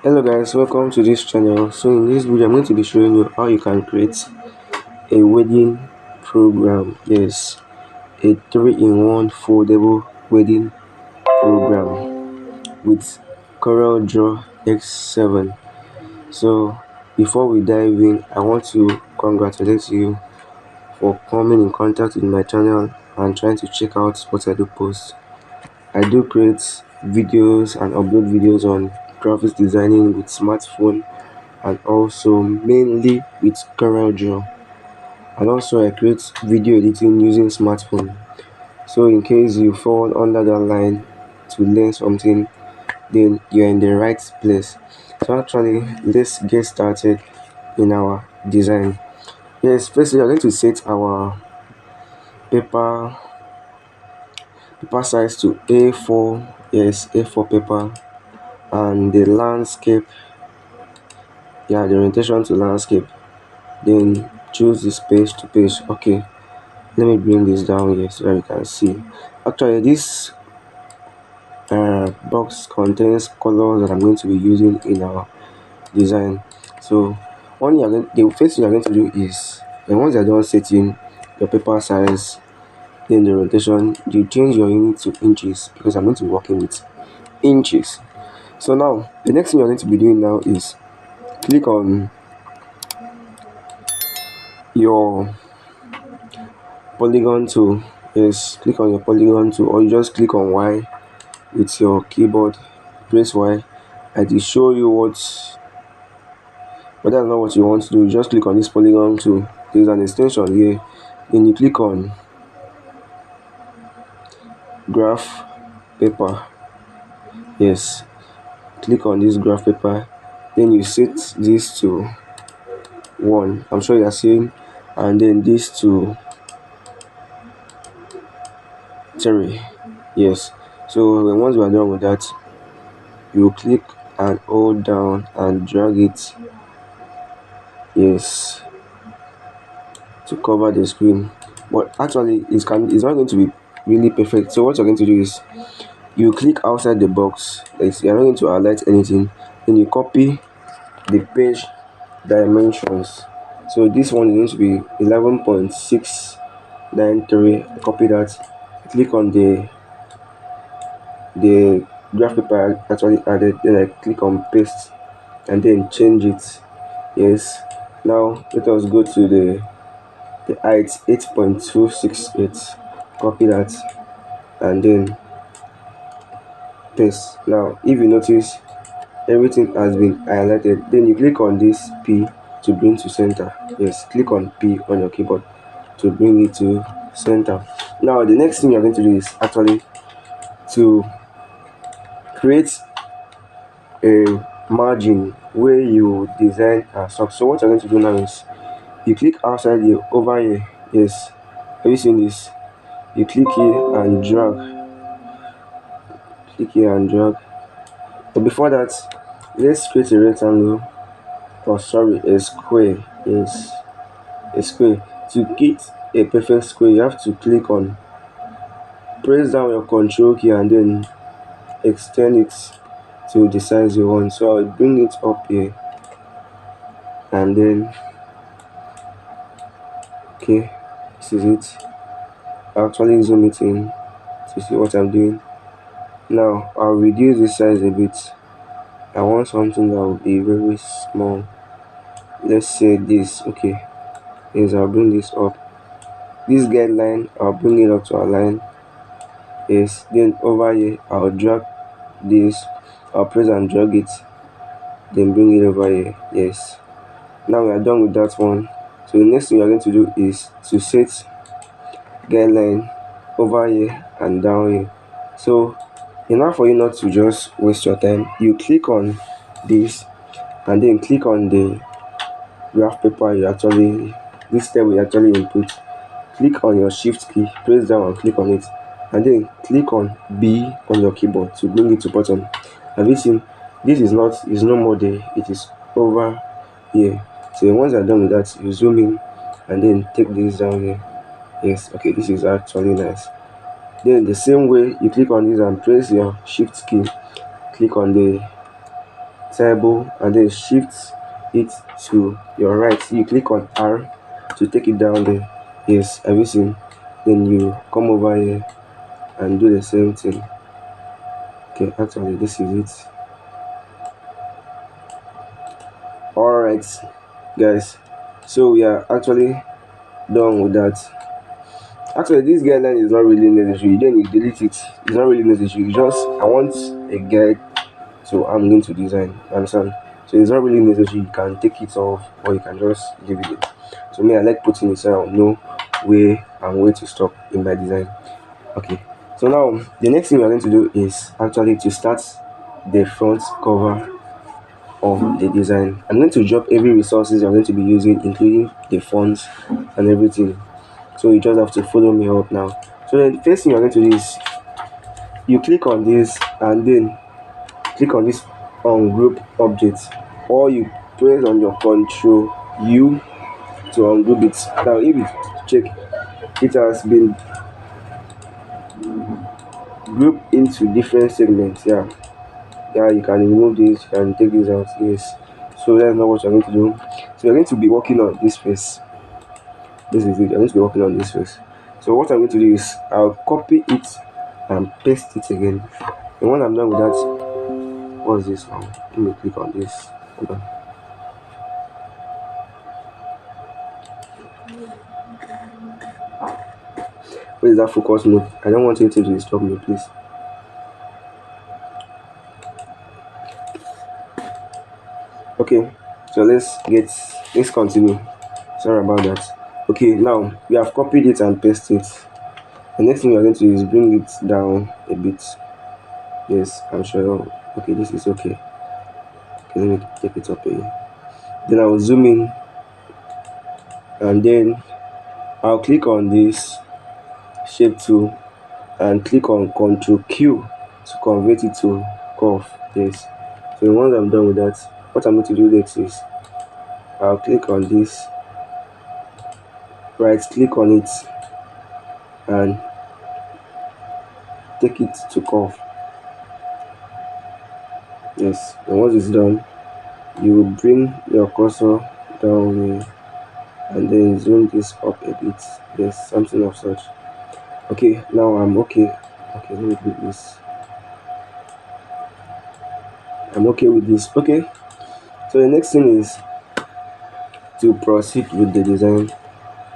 Hello guys, welcome to this channel. So in this video I'm going to be showing you how you can create a wedding program. Yes, a 3-in-1 foldable wedding program with CORELDRAW X7. So before we dive in, I want to congratulate you for coming in contact with my channel and trying to check out what I do post. I do create videos and upload videos on graphics designing with smartphone and also mainly with CORELDRAW, and also I create video editing using smartphone. So in case you fall under that line to learn something, then you're in the right place. So actually, let's get started in our design. Yes, firstly we're going to set our paper size to A4. Yes, A4 paper, and the landscape, the orientation to landscape. Then choose this page to page. Okay, let me bring this down here so that you can see. Actually, this box contains colors that I'm going to be using in our design. So the first thing you're going to do is, and once you're done setting your paper size, then the rotation, you change your unit to inches because I'm going to be working with inches. So now the next thing you're going to be doing now is click on your polygon tool. Yes, click on your polygon tool, or you just click on Y with your keyboard. Press Y and it show you but that's not what you want to do. You just click on this polygon tool. There's an extension here, then you click on graph paper. Yes, click on this graph paper, then you set this to 1. I'm sure you are seeing, and then this to 3. Yes, so once you are done with that, you click and hold down and drag it, yes, to cover the screen. But actually it's not going to be really perfect. So what you're going to do is you click outside the box, like you're not going to highlight anything, then you copy the page dimensions. So this one is going to be 11.693. Copy that, click on the graph paper I actually added, then I click on paste and then change it. Yes, now let us go to the height 8.268. Copy that and then paste. Now if you notice everything has been highlighted, then you click on this P to bring to center. Yes, click on P on your keyboard to bring it to center. Now the next thing you're going to do is actually to create a margin where you design a sock. So what you're going to do now is you click outside here, over here. Yes, have you seen this? You click here and drag, click here and drag. But before that, let's create a rectangle, or sorry, a square. Yes, a square. To get a perfect square, you have to click on, press down your control key and then extend it to the size you want. So I'll bring it up here and then, okay, this is it. I'll actually zoom it in to see what I'm doing. Now I'll reduce the size a bit. I want something that will be very small. Let's say this. Okay, yes, I'll bring this up. This guideline, I'll bring it up to align. Yes, then over here I'll drag this, I'll press and drag it, then bring it over here. Yes, now we are done with that one. So the next thing we are going to do is to set guideline over here and down here. So in order for you not to just waste your time, you click on this and then click on the graph paper this step we actually input. Click on your shift key, press down and click on it, and then click on B on your keyboard to bring it to bottom. Have you seen? This is no more there, it is over here. So once you're done with that, you zoom in and then take this down here. Yes, okay, this is actually nice. Then the same way you click on this and press your shift key, click on the table and then shift it to your right. You click on R to take it down there. Yes, have you seen? Then you come over here and do the same thing. Okay, actually this is it. Alright guys, so we are actually done with that. Actually this guideline is not really necessary, then you delete it. It's not really necessary, just I want a guide, so I'm going to design, understand? So it's not really necessary, you can take it off or you can just leave it there. So me, I like putting it so I know where and where to stop in my design. Okay, so now the next thing we're going to do is actually to start the front cover of the design. I'm going to drop every resources I'm going to be using, including the fonts and everything. So you just have to follow me up now. So the first thing you're going to do is you click on this and then click on this on group object, or you press on your control U to ungroup it. Now if you check, it has been grouped into different segments. Yeah, you can remove this, you can take this out. Yes, so that's not what you're going to do. So you're going to be working on this face. This is it, you're going to be working on this face. So what I'm going to do is I'll copy it and paste it again, and when I'm done with that, what's this now? Let me click on this. Hold on. Where is that focus mode? I don't want anything to disturb me, please. Okay, so let's continue. Sorry about that. Okay, now we have copied it and pasted it. The next thing we're going to do is bring it down a bit. Yes, I'm sure. Okay, this is okay. Okay, let me take it up here. Then I will zoom in and then I'll click on this shape tool and click on Ctrl Q to convert it to curve. Yes. So once I'm done with that, what I'm going to do next is I'll click on this, right click on it and take it to curve. Yes, and once it's done, you will bring your cursor down here and then zoom this up a bit. Yes, something of such. Okay, now I'm okay. Okay, let me do this. I'm okay with this. Okay, so the next thing is to proceed with the design.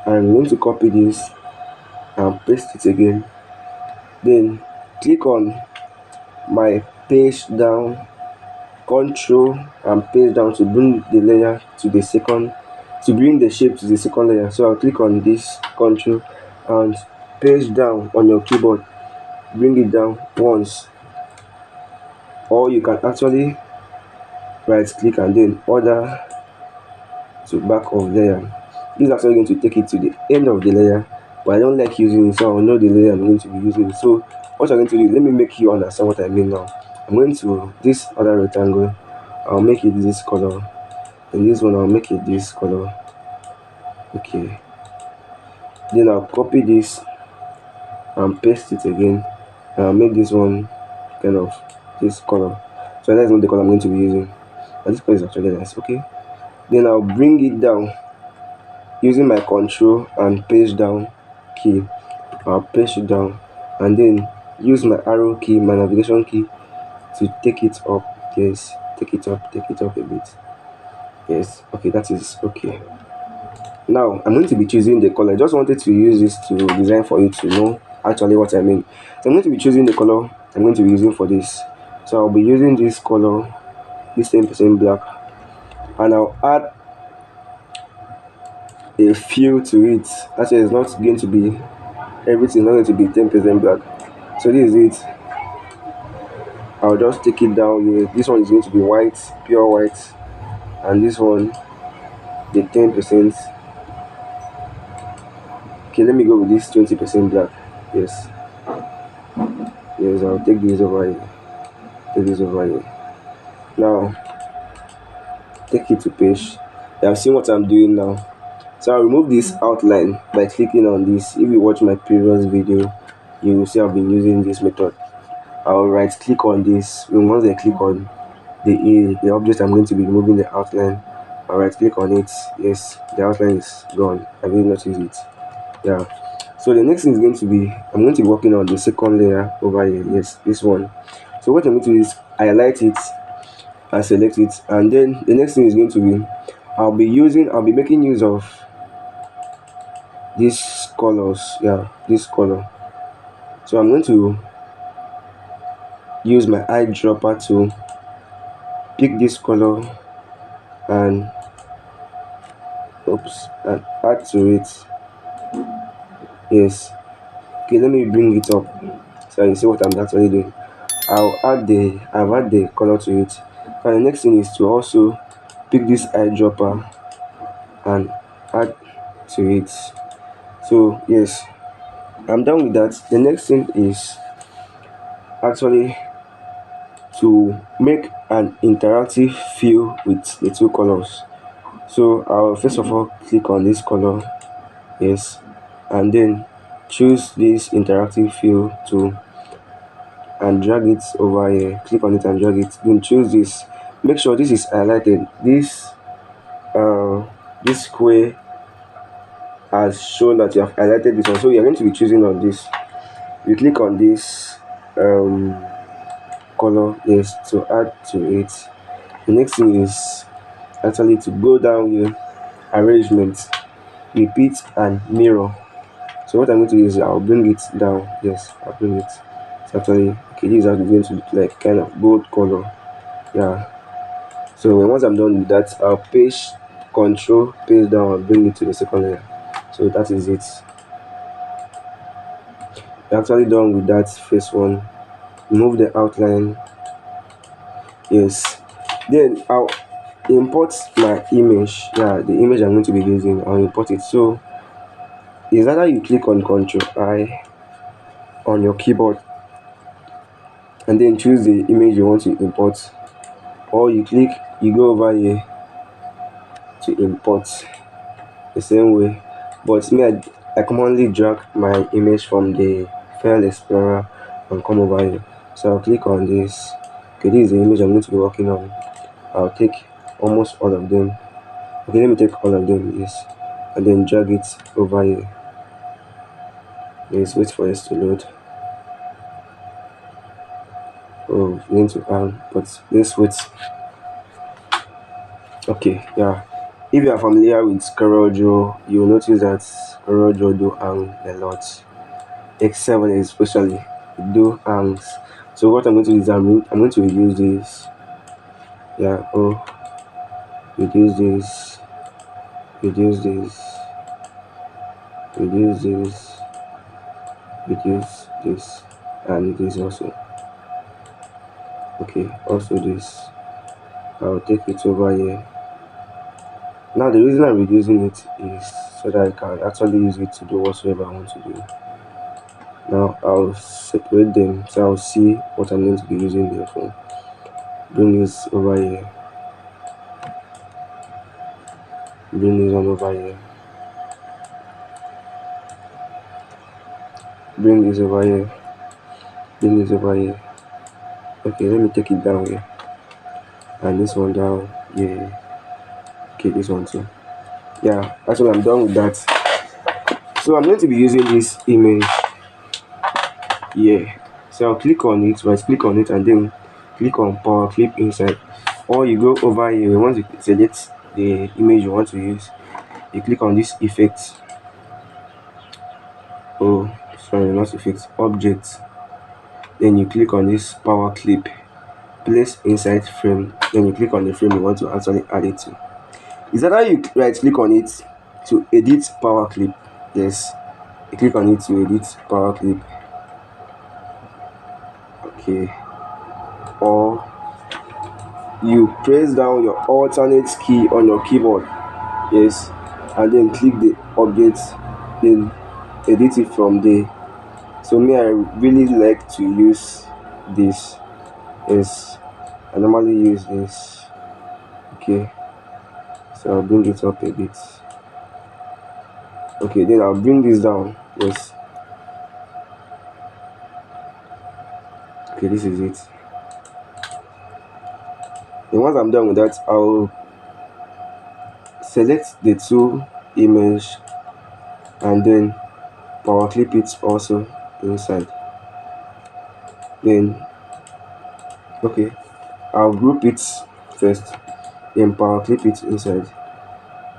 I'm going to copy this and paste it again. Then click on my page down, control and paste down to bring the layer to the second, to bring the shape to the second layer. So I'll click on this control and paste down on your keyboard, bring it down once, or you can actually right click and then order to back of layer. This is actually going to take it to the end of the layer, but I don't like using it, so I know the layer I'm going to be using. So what I'm going to do, let me make you understand what I mean now. I'm going to this other rectangle, I'll make it this color, and this one I'll make it this color. Okay, then I'll copy this and paste it again, and I'll make this one kind of this color. So that's not the color I'm going to be using, but this color is actually nice. Okay, then I'll bring it down using my control and paste down key. I'll paste it down and then use my arrow key, my navigation key, to take it up. Yes, take it up a bit. Yes, okay, that is okay. Now I'm going to be choosing the color. I just wanted to use this to design for you to know actually what I mean. So I'm going to be choosing the color I'm going to be using for this. So I'll be using this color, this 10% black, and I'll add a feel to it. Actually, it's not going to be everything, not going to be 10% black. So this is it. I'll just take it down here. This one is going to be white, pure white, and this one the 10%. Okay, let me go with this 20% black. Yes, I'll take this over here. Take this over here. Now take it to page. You have seen what I'm doing now. So I'll remove this outline by clicking on this. If you watch my previous video, you will see I've been using this method. I'll right click on this. Once I click on the object I'm going to be removing the outline, I'll right click on it. Yes, the outline is gone. I will not use it. Yeah. So the next thing is going to be, I'm going to be working on the second layer over here. Yes, this one. So what I'm going to do is highlight it and select it, and then the next thing is going to be, I'll be making use of these colors. Yeah, this color. So I'm going to use my eyedropper to pick this color and and add to it. Yes. Okay, let me bring it up so you see what I'm actually doing. I've add the color to it. And the next thing is to also pick this eyedropper and add to it. So yes, I'm done with that. The next thing is actually to make an interactive feel with the two colors. So I'll first of all click on this color. Yes, and then choose this interactive feel to and drag it over here. Click on it and drag it, then choose this. Make sure this is highlighted. This square has shown that you have highlighted this one, so you're going to be choosing on this. You click on this color, yes, to add to it. The next thing is actually to go down here, arrangement, repeat and mirror. So what I'm going to do is I'll bring it down. Yes, I'll bring it. It's actually okay. This is how it's going to look like, kind of gold color. Yeah. So once I'm done with that, I'll paste down and bring it to the second layer. So that is it. I'm actually done with that first one. Remove the outline. Yes. Then I'll import my image. Yeah, the image I'm going to be using, I'll import it. So is either you click on Control I on your keyboard and then choose the image you want to import, or you go over here to import the same way. But me, I commonly drag my image from the file explorer and come over here. So I'll click on this. Okay, this is the image I'm going to be working on. I'll take almost all of them. Okay, let me take all of them. Yes, and then drag it over here. Let's wait for it to load. Oh, we need to but let's wait. Okay, yeah. If you are familiar with CORELDRAW, you will notice that CORELDRAW do hang a lot. X7 especially, it do hangs. So what I'm going to do is I'm going to reduce this. Yeah, reduce this, reduce this, reduce this, reduce this, and this also. Okay, also this. I'll take it over here. Now the reason I'm reducing it is so that I can actually use it to do whatsoever I want to do. Now I'll separate them so I'll see what I'm going to be using them for. Bring this over here. Bring this one over here. Bring this over here. Bring this over here. Okay, let me take it down here. And this one down. Yeah. Okay, this one too. Yeah, actually I'm done with that. So I'm going to be using this image. Yeah. So I'll click on it, right click on it and then click on power clip inside. Or you go over here, once you select the image you want to use, you click on this effect. Oh, sorry, not effect, object. Then you click on this power clip, place inside frame. Then you click on the frame you want to actually add it to. Is that how you right click on it to edit power clip? Yes, you click on it to edit power clip. Okay, or you press down your alternate key on your keyboard. Yes, and then click the object, then edit it from there. So me, I really like to use this. Yes, I normally use this. Okay, so I'll bring it up a bit. Okay, then I'll bring this down. Yes. Okay, this is it. And once I'm done with that, I'll select the two image and then power clip it also inside. Then okay, I'll group it first, then power clip it inside.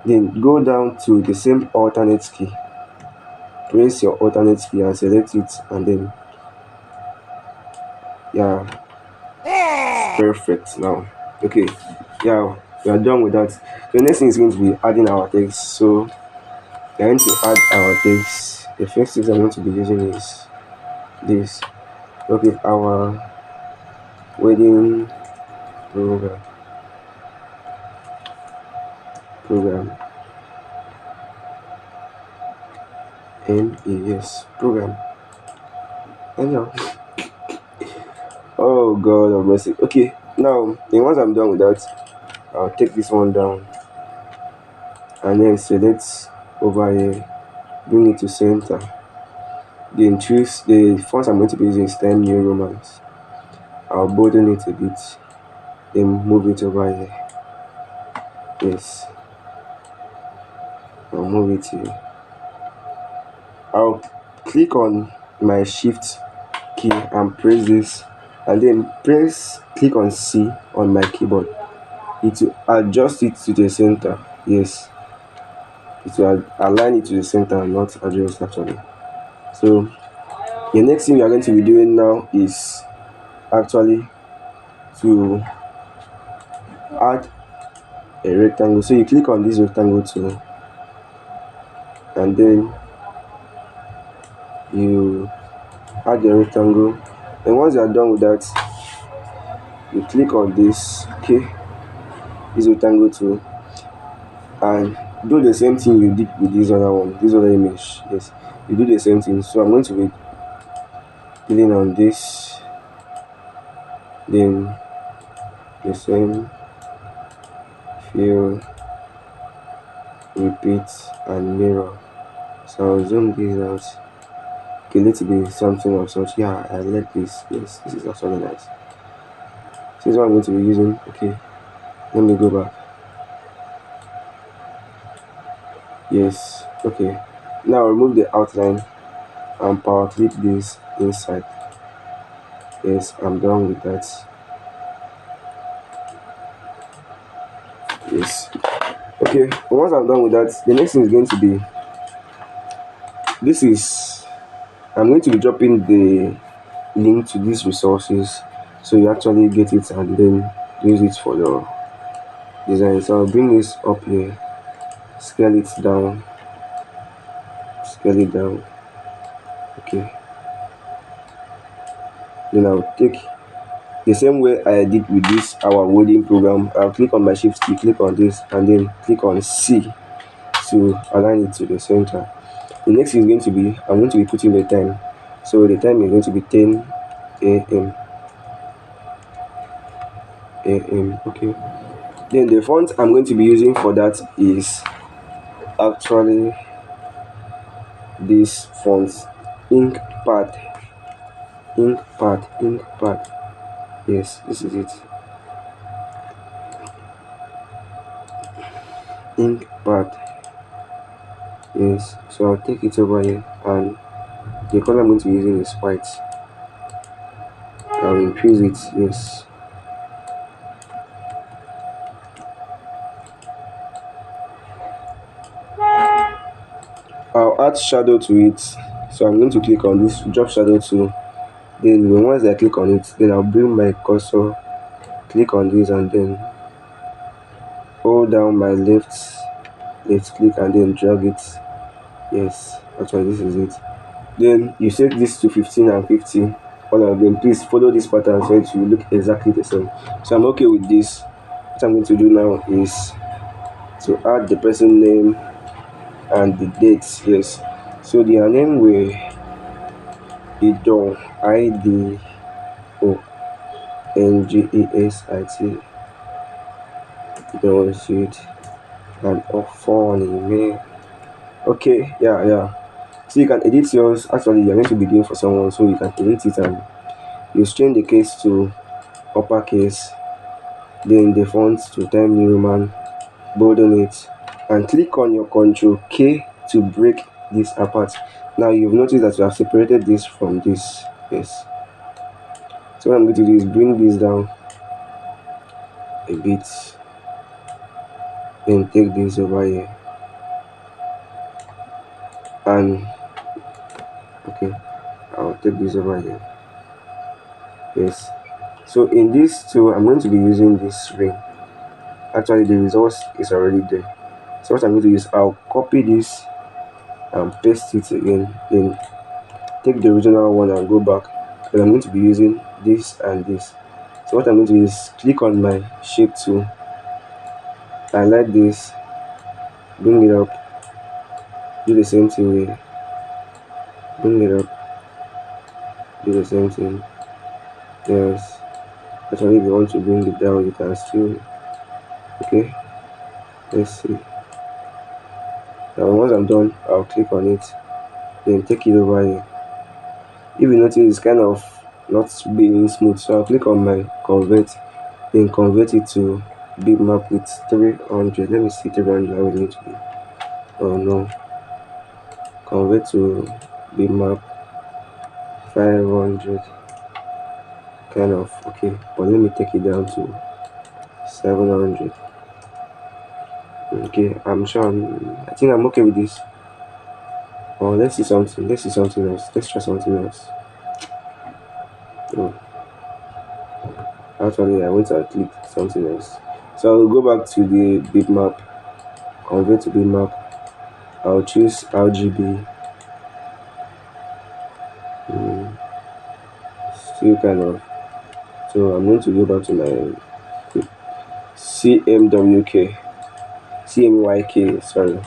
Then go down to the same alternate key. Press your alternate key and select it, and then yeah, perfect now. Okay, yeah, we are done with that. The next thing is going to be adding our text. So we're going to add our text. The first thing I'm going to be using is this. Okay, our wedding program MES program. Anyhow. Oh god of mercy. Okay, now then once I'm done with that, I'll take this one down and then select over here, bring it to center. Then choose the font I'm going to be using is Time New Romance. I'll broaden it a bit, then move it over here. Yes, I'll move it here. I'll click on my shift key and press this, and then click on C on my keyboard. It will adjust it to the center. Yes, it will align it to the center and not adjust actually. So the next thing we are going to be doing now is actually to add a rectangle. So you click on this rectangle tool and then you add the rectangle, and once you are done with that, you click on this this rectangle tool and do the same thing you did with this other one, this other image. Yes, you do the same thing. So I'm going to be clicking on this, then the same, fill, repeat and mirror. So I'll zoom this out. Okay, let it be something of such. Yeah, I like this. Yes, this is actually nice. This is what I'm going to be using. Okay, let me go back. Yes, okay. Now remove the outline and power clip this inside. Yes, I'm done with that. Yes. Okay, once I'm done with that, the next thing is going to be I'm going to be dropping the link to these resources so you actually get it and then use it for your design. So I'll bring this up here, scale it down, okay. Then I'll take the same way I did with this our wedding program. I'll click on my shift key, click on this, and then click on C to align it to the center. The next is going to be I'm going to be putting the time. So the time is going to be 10 a.m. Okay. Then the font I'm going to be using for that is actually this font, Inkpad. Yes, this is it. Inkpad. Yes, so I'll take it over here, and the color I'm going to be using is white. I'll increase it. Yes, I'll add shadow to it. So I'm going to click on this drop shadow tool. Then once I click on it, then I'll bring my cursor, click on this, and then hold down my left click and then drag it. Yes, actually this is it. Then you set this to 15 and 50. All of them, please follow this pattern so it will look exactly the same. So I'm okay with this. What I'm going to do now is to add the person name and the dates. Yes, so their name will Idon, IDONGESIT. Don't shoot and off on email. Okay, yeah. So you can edit yours. Actually, you're going to be doing for someone, so you can edit it and you change the case to uppercase, then the font to Time New Roman, bold on it, and click on your Control K to break this apart. Now you've noticed that you have separated this from this. Yes. So what I'm going to do is bring this down a bit, then take this over here, and okay, I'll take this over here. Yes. So in this tool, I'm going to be using this ring. Actually, the resource is already there. So what I'm going to do is I'll copy this and paste it again, then take the original one and go back. And I'm going to be using this and this. So what I'm going to do is click on my shape tool, highlight this, bring it up, do the same thing here, bring it up, do the same thing. Yes. Actually, if you want to bring it down, you can still. Okay, let's see. Now once I'm done, I'll click on it, then take it over here. If you notice, it's kind of not being smooth, so I'll click on my convert, then convert it to bitmap with 300. Let me see 300 how it's going to be. Oh no, convert to bitmap 500. Kind of okay, but let me take it down to 700. Okay, I think I'm okay with this. Oh, let's see something else. Let's try something else. Oh, actually I went and clicked something else. So I'll go back to the bitmap, convert to bitmap. I'll choose RGB. Still kind of. So I'm going to go back to my CMWK, CMYK. Sorry.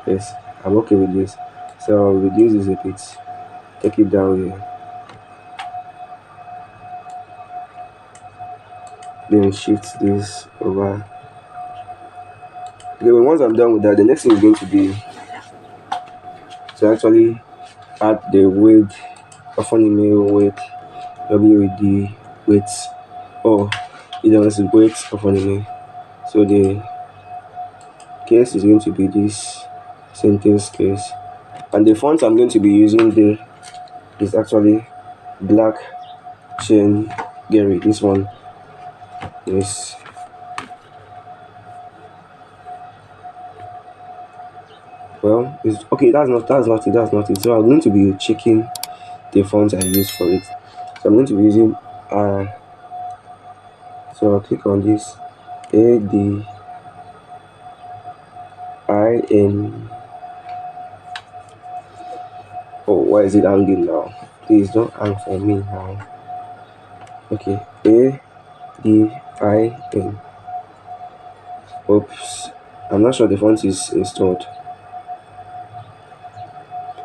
Yes, I'm okay with this. So I'll reduce this a bit. Take it down here. Then shift this over. Okay, once I'm done with that, the next thing is going to be to actually add the weight of an email weight, WAD weight, or either one is weight of an email. So the case is going to be this sentence case, and the font I'm going to be using there is actually Black Chain Gary. This one is well, it's okay. That's not it. So I'm going to be checking the font I use for it. So I'm going to be using so I'll click on this ADIN. Oh, why is it hanging now? Please don't hang for me now. Okay, ADIN. Oops, I'm not sure the font is installed.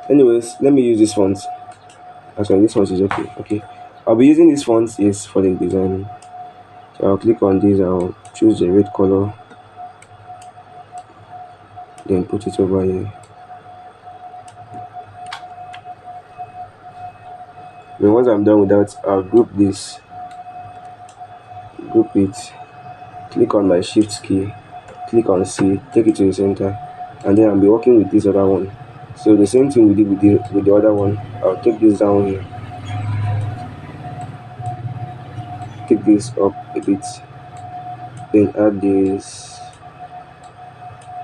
Anyways, let me use this font. Actually, this font is okay. I'll be using this font is for the design. So I'll click on this, I'll choose the red color, then put it over here. Then once I'm done with that, I'll group it, click on my shift key, click on C, take it to the center, and then I'll be working with this other one. So the same thing we did with the other one. I'll take this down here, take this up a bit, then add this.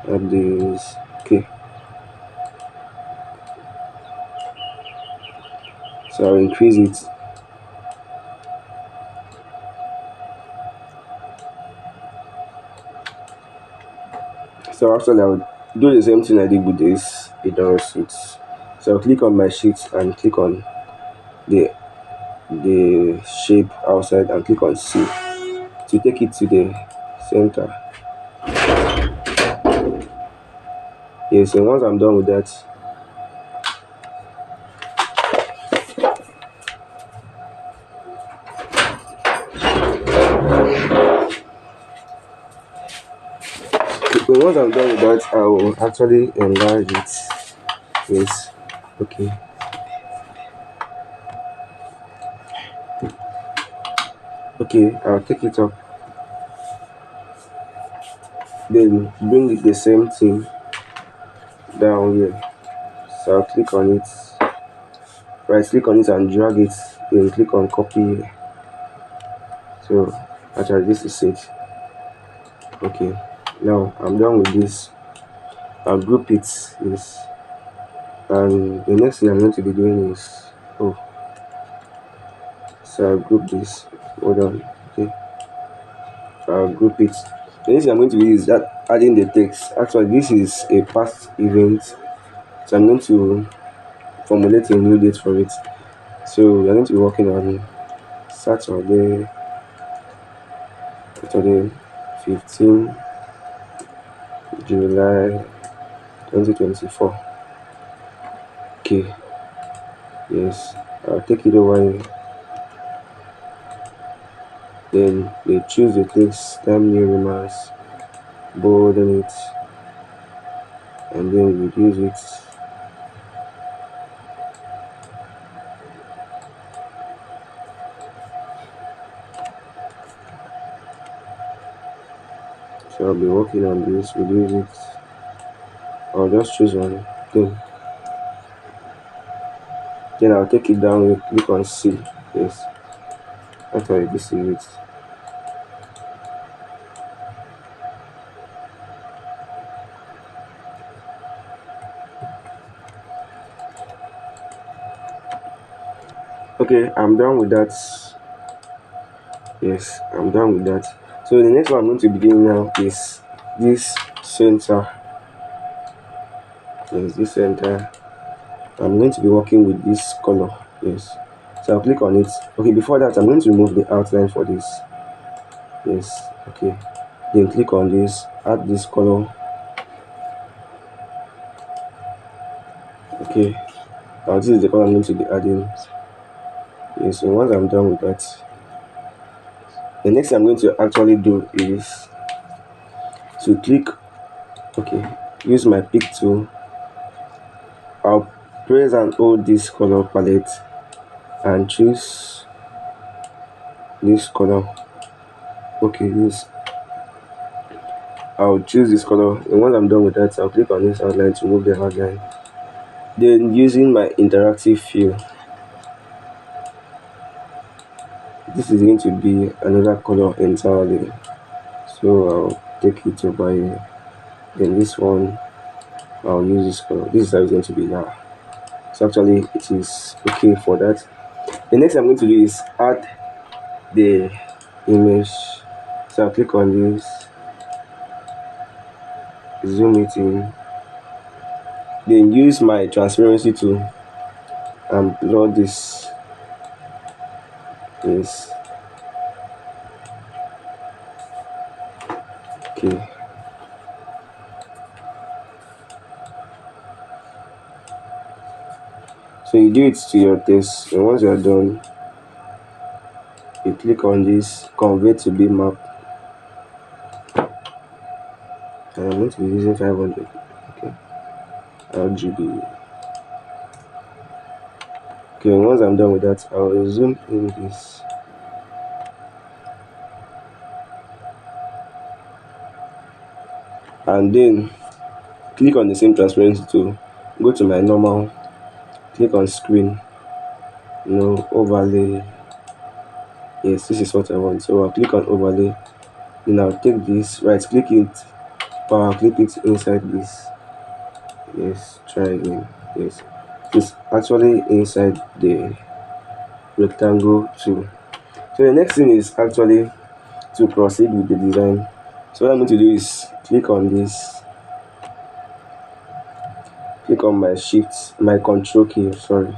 Okay, so I'll increase it. So actually I'll do the same thing I did with this Idora suits. So I'll click on my sheet and click on the shape outside and click on C to take it to the center. Yes, and once I'm done with that, I will actually enlarge it. Yes. Okay. Okay, I'll take it up. Then bring it the same thing down here. So I'll click on it, right click on it and drag it, then click on copy. So actually this is it. Okay, now I'm done with this. I'll group it, yes. And the next thing I'm going to be doing is, oh, so I'll group this. Hold on. Okay, I'll group it. The next thing I'm going to do is that adding the text. Actually, this is a past event, so I'm going to formulate a new date for it. So we're going to be working on Saturday 15 July 2024. Okay, yes, I'll take it over here. Then they choose the text, time new remarks, bold on it, and then reduce it. So I'll be working on this, reduce it. I'll just choose one thing. Then I'll take it down with click on C. Yes, actually this is it. Okay, I'm done with that. Yes, I'm done with that. So the next one I'm going to be doing now is this center. Yes, this center. I'm going to be working with this color. Yes, so I'll click on it. Okay, before that I'm going to remove the outline for this. Yes, okay, then click on this, add this color. Okay, now this is the color I'm going to be adding. Yes, so once I'm done with that, the next thing I'm going to actually do is to click, okay, use my pick tool. I'll press and hold this color palette and choose this color. Okay, this, I'll choose this color, and once I'm done with that, I'll click on this outline to move the outline. Then using my interactive fill, this is going to be another color entirely, so I'll take it over here. Then this one, I'll use this color. This is how it's going to be now. So actually it is okay for that. The next I'm going to do is add the image. So I'll click on this, zoom it in, then use my transparency tool and blur this. Yes, okay. So you do it to your taste, and once you are done, you click on this convert to bitmap, and I'm going to be using 500. Okay, RGB. Okay, once I'm done with that, I'll zoom in this. And then click on the same transparency tool, go to my normal, click on screen, overlay. Yes, this is what I want, so I'll click on overlay. Then I'll take this, right click it, power clip it inside this. Yes, try again. Yes, it's actually inside the rectangle too. So the next thing is actually to proceed with the design. So what I'm going to do is click on this, click on my control key, sorry.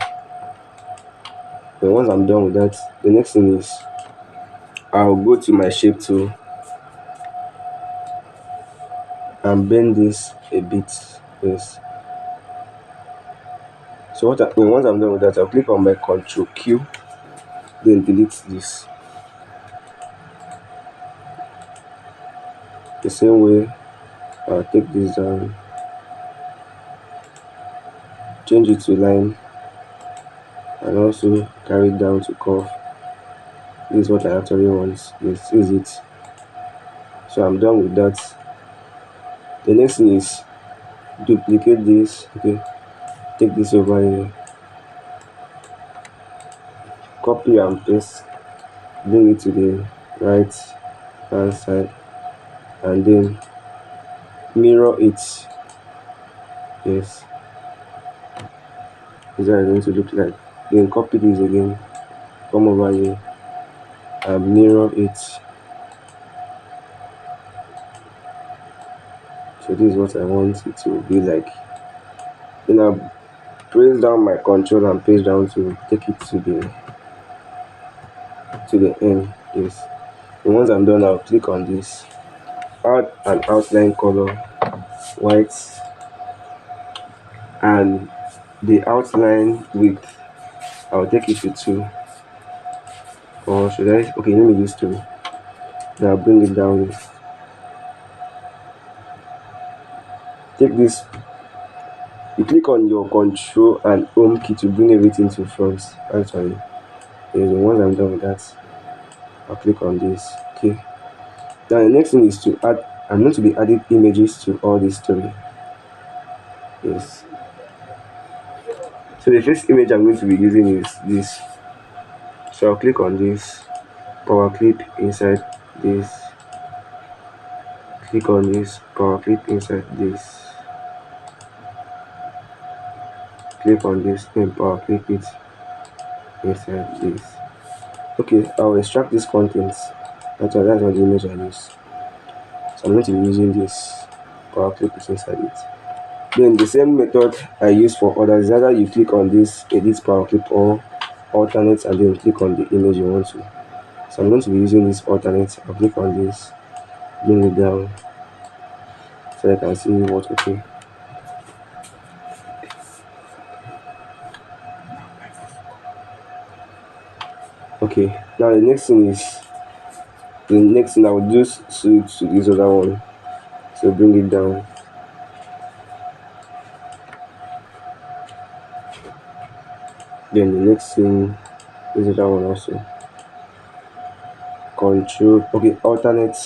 Then once I'm done with that, the next thing is I'll go to my shape tool and bend this a bit. Yes, so once I'm done with that, I'll click on my control Q, then delete this. The same way, I'll take this down, change it to line, and also carry it down to curve. This is what I actually want. This is it. So I'm done with that. The next thing is duplicate this. Okay, take this over here, copy and paste, bring it to the right hand side, and then mirror it. Yes, this is how it's going to look like. Then copy this again, come over here and mirror it. So this is what I want it to be like. Then I press down my control and paste down to take it to the end. Yes. And once I'm done, I'll click on this, add an outline color, white, and the outline width, I'll take it to 2, or should I? Okay, let me use 2. Now I'll bring it down. Take this, you click on your control and home key to bring everything to front. Actually, yes, and once I'm done with that, I'll click on this. Okay. Now the next thing is to add. I'm going to be adding images to all these 3. Yes. So the first image I'm going to be using is this. So I'll click on this, power clip inside this, click on this, power clip inside this, click on this, then power clip it inside this. Okay, I'll extract this contents. That's what the image I use. So I'm going to be using this, power clip it inside it. Then the same method I use for others, either you click on this, edit power clip, or alternate, and then click on the image you want to. So I'm going to be using this alternate. I'll click on this, bring it down so I can see what. Okay. Okay, now the next thing I will just switch to this other one. So bring it down. Then the next thing is the other one also. Control, okay, alternate,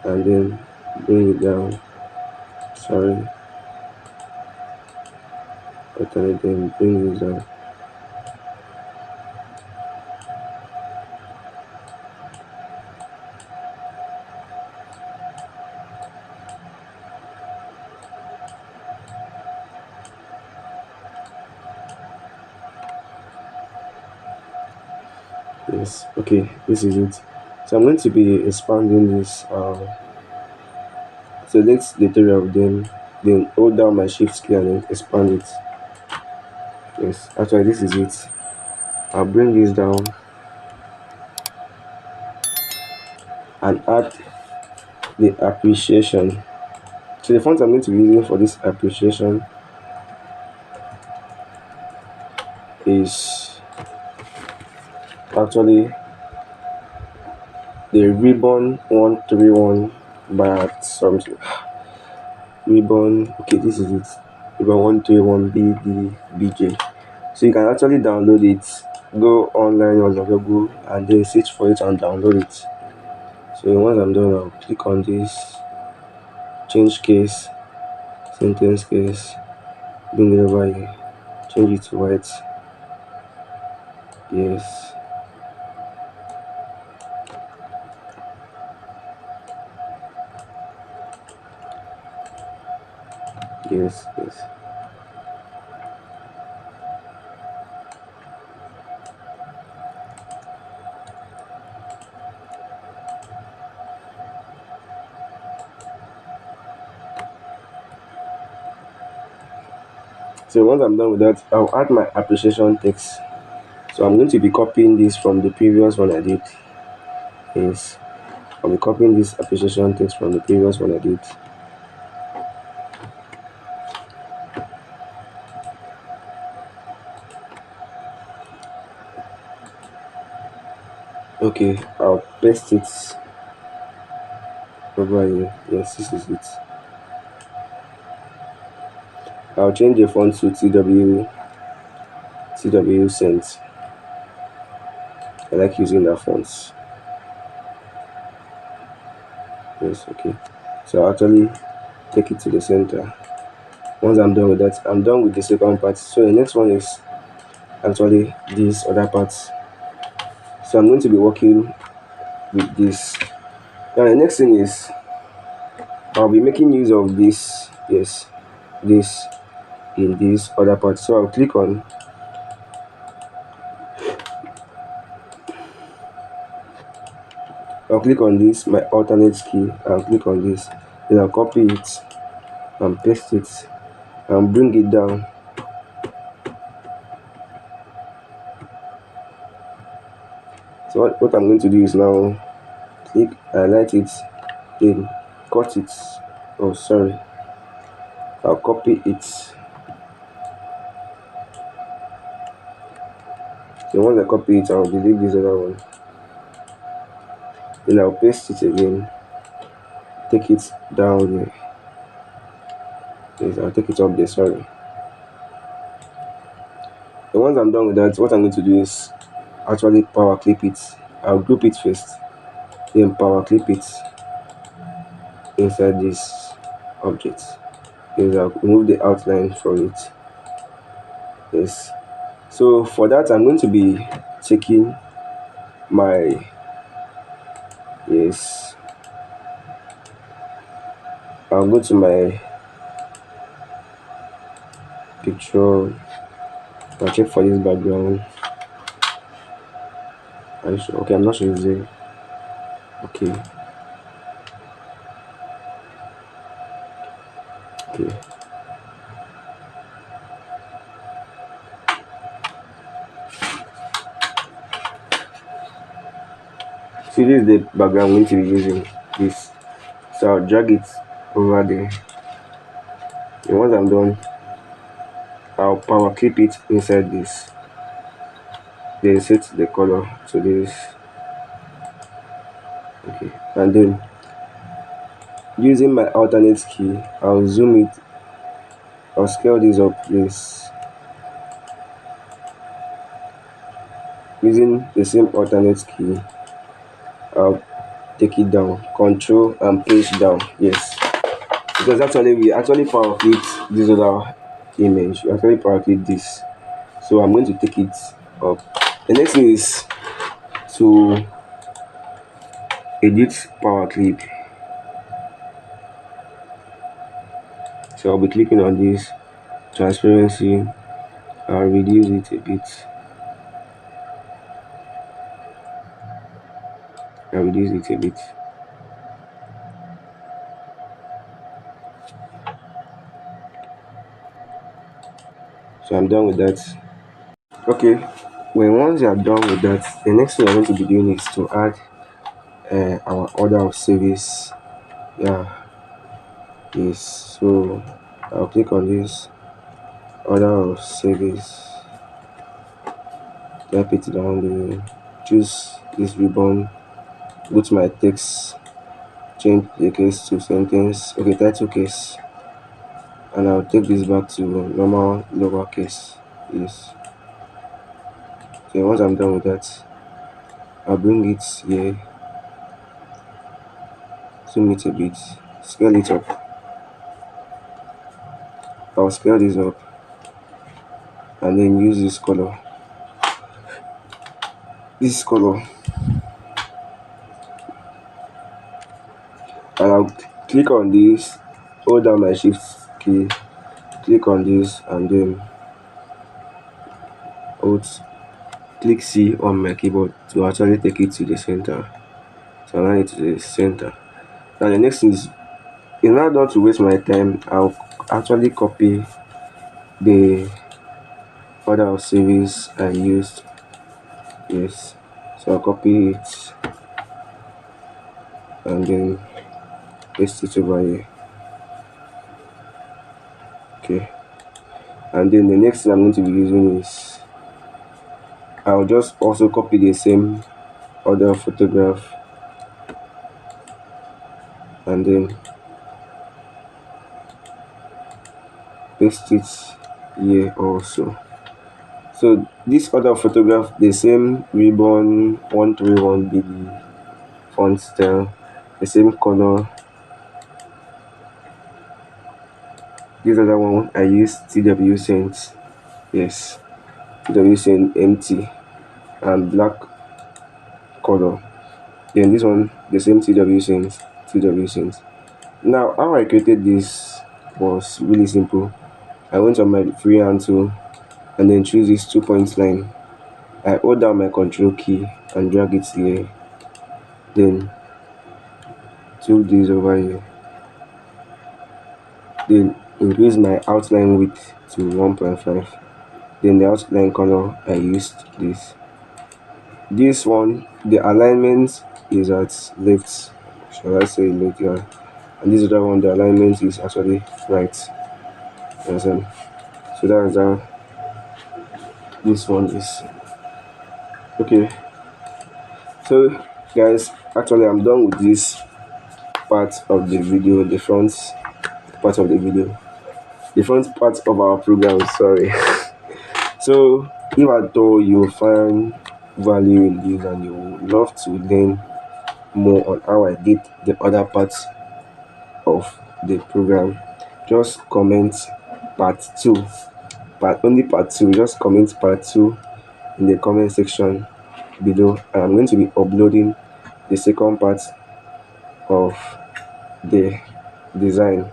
and then bring it down. Sorry, alternate, then bring it down. Yes, okay, this is it. So I'm going to be expanding this. Select the 3 of them, then hold down my shift key and then expand it. Yes, actually this is it. I'll bring this down and add the appreciation. So the font I'm going to be using for this appreciation is actually the ribbon 131 by something. Ribbon, okay, this is it. Ribbon 131 BJ. So you can actually download it. Go online on your Google and then search for it and download it. So once I'm done, I'll click on this, change case, sentence case, bring it over here, change it to white. Yes. Yes. So once I'm done with that, I'll add my appreciation text. So I'm going to be copying this from the previous one I did. Yes, I'll be copying this appreciation text from the previous one I did. Okay, I'll paste it over here. Yes, this is it. I'll change the font to TW Cent. I like using that font. Yes, okay. So I'll actually take it to the center. Once I'm done with that, I'm done with the second part. So the next one is actually this other part. So I'm going to be working with this. Now the next thing is I'll be making use of this, yes, this in this other part. So I'll click on this, my alternate key, and click on this. Then I'll copy it and paste it and bring it down. So what I'm going to do is now click, highlight it, then cut it. Oh, sorry. I'll copy it. So once I copy it, I'll delete this other one. Then I'll paste it again. Take it down there. Yes, I'll take it up there, sorry. And once I'm done with that, what I'm going to do is actually power clip it. I'll group it first, then power clip it inside this object. Yes, I'll remove the outline from it. Yes. So for that, I'm going to be taking my, yes, I'll go to my picture. I'll check for this background. Are you sure? Okay, I'm not sure it's there. Okay, okay. See, this is the background I'm going to be using. This. So I'll drag it over there. And once I'm done, I'll power clip it inside this. Then set the color to this. Okay, and then using my alternate key, I'll zoom it. I'll scale this up. Yes, using the same alternate key, I'll take it down. Control and push down. Yes, because actually we actually power clip this other image. We actually power clip this. So I'm going to take it up. The next thing is to edit power clip. So I'll be clicking on this transparency. I'll reduce it a bit. I'll reduce it a bit. So I'm done with that. Okay, when once you are done with that, the next thing I'm going to be doing is to add our order of service. Yeah, yes. So I'll click on this order of service. Type it down there. Choose this ribbon. Go to my text. Change the case to sentence. Okay, title case. And I'll take this back to normal lowercase. Yes. Okay, once I'm done with that, I'll bring it here, zoom it a bit, scale it up. I'll scale this up and then use this color. And I'll click on this, hold down my shift key, click on this, and then hold click C on my keyboard to actually take it to the center. So align it to the center. Now the next thing is, in order not to waste my time, I'll actually copy the order of service I used. Yes, so I'll copy it and then paste it over here. Okay, and then the next thing I'm going to be using is, I'll just also copy the same order of photograph and then paste it here also. So this other photograph, the same ribbon 131 be the font style, the same color. This other one I use TW Saint, yes, TW Saint empty and black color. Then this one, the same TW Saint, TW Saint. Now how I created this was really simple. I went on my freehand tool and then choose this 2 point line. I hold down my control key and drag it here. Then took this over here. Then increase my outline width to 1.5. Then the outline color, I used this. This one, the alignment is at left. Shall I say left? Yeah. And this other one, the alignment is actually right. Understand? So that's how this one is. Okay. So guys, actually I'm done with this part of the video, the front part of the video, the front part of our program, sorry. So if at all you find value in this and you would love to learn more on how I did the other parts of the program, just comment part 2, part 2, just comment part 2 in the comment section below, and I'm going to be uploading the second part of the design.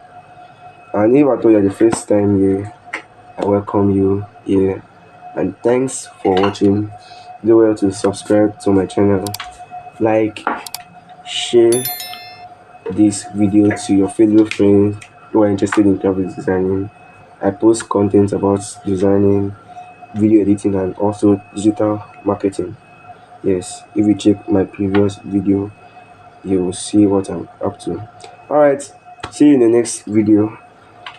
And if at all you're the first time here, I welcome you here, and thanks for watching. Do well to subscribe to my channel, like, share this video to your fellow friends who are interested in graphic designing. I post content about designing, video editing, and also digital marketing. Yes, if you check my previous video, you will see what I'm up to. Alright, see you in the next video.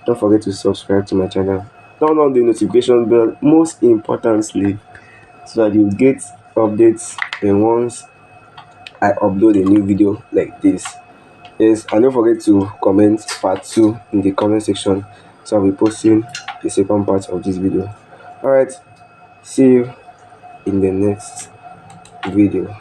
Don't forget to subscribe to my channel, turn on the notification bell, most importantly, so that you get updates and once I upload a new video like this. Yes, and don't forget to comment part 2 in the comment section, so I'll be posting the second part of this video. Alright, see you in the next video.